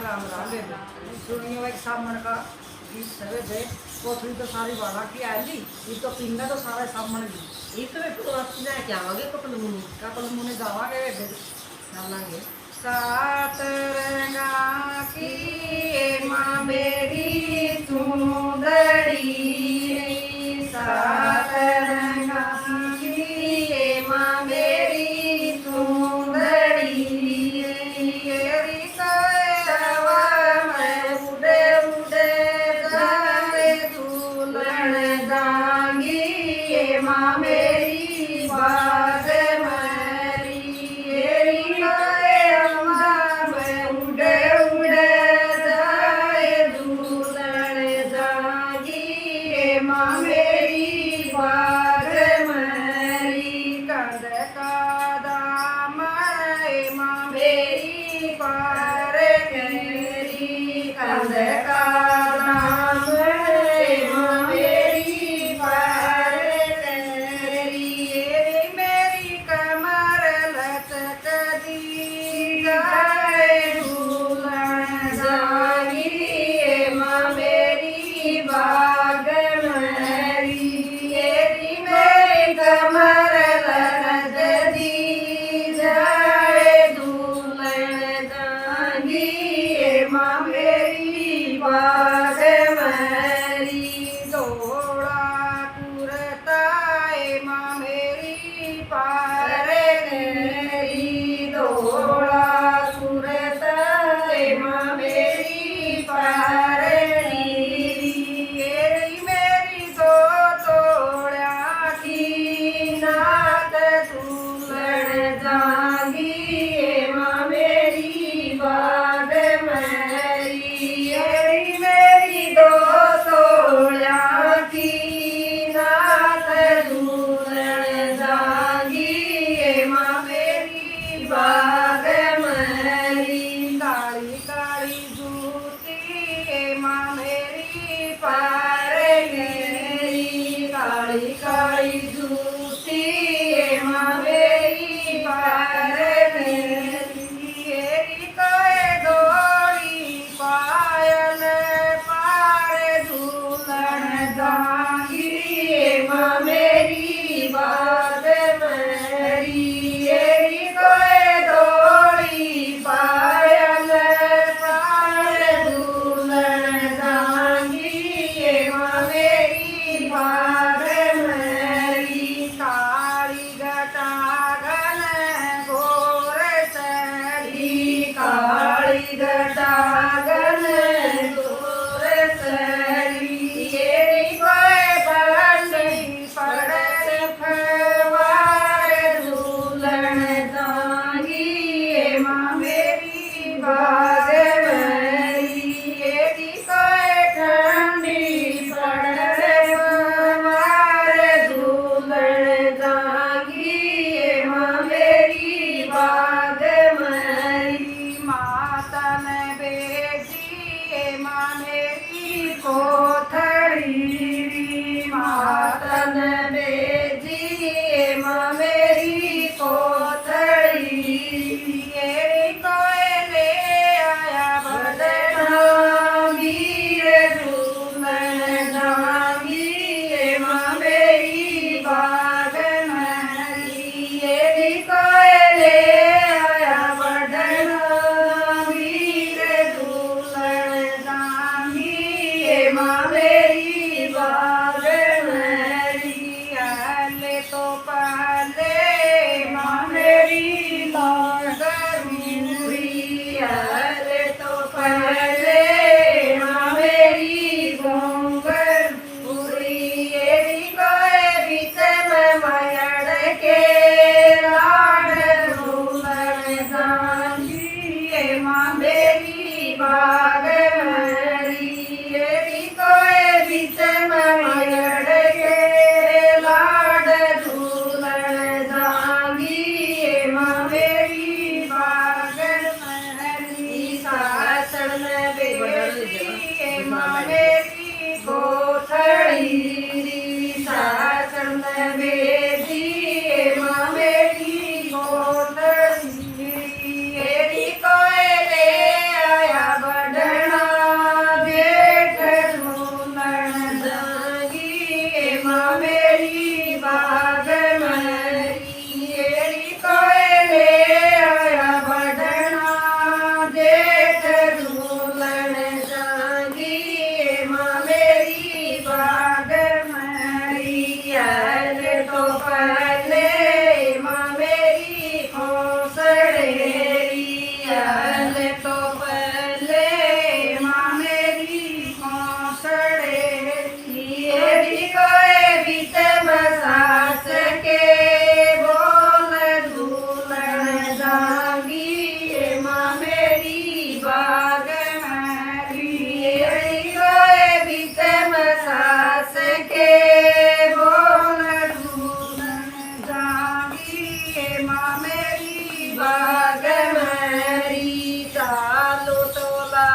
राम राम ले लो सुनियो एक सामन का गीत सवे थे कोथरी तो सारी वाला की आली ये तो पिंगा तो सारा सामन की इसमें तो असली क्या आवागे कपल मुने जावागे चलांगे सात रंगा की माँ मेरी सुंदरी सात रंगा की माँ मेरी सुंदरी माँ मेरी बात मरी उड़े उड़े जाए दूलण जागी माँ मेरी बात मरी कंद का दाम माँ मेरी पार करी कंद का दाम माँ मेरी पार काली जूती माँ मेरी पार मेरी कोई डोरी पायल पार झूलन जागी माँ मेरी बात मेरी कोई डोरी पायल पार झूलन जागी माँ मेरी बात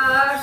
लाग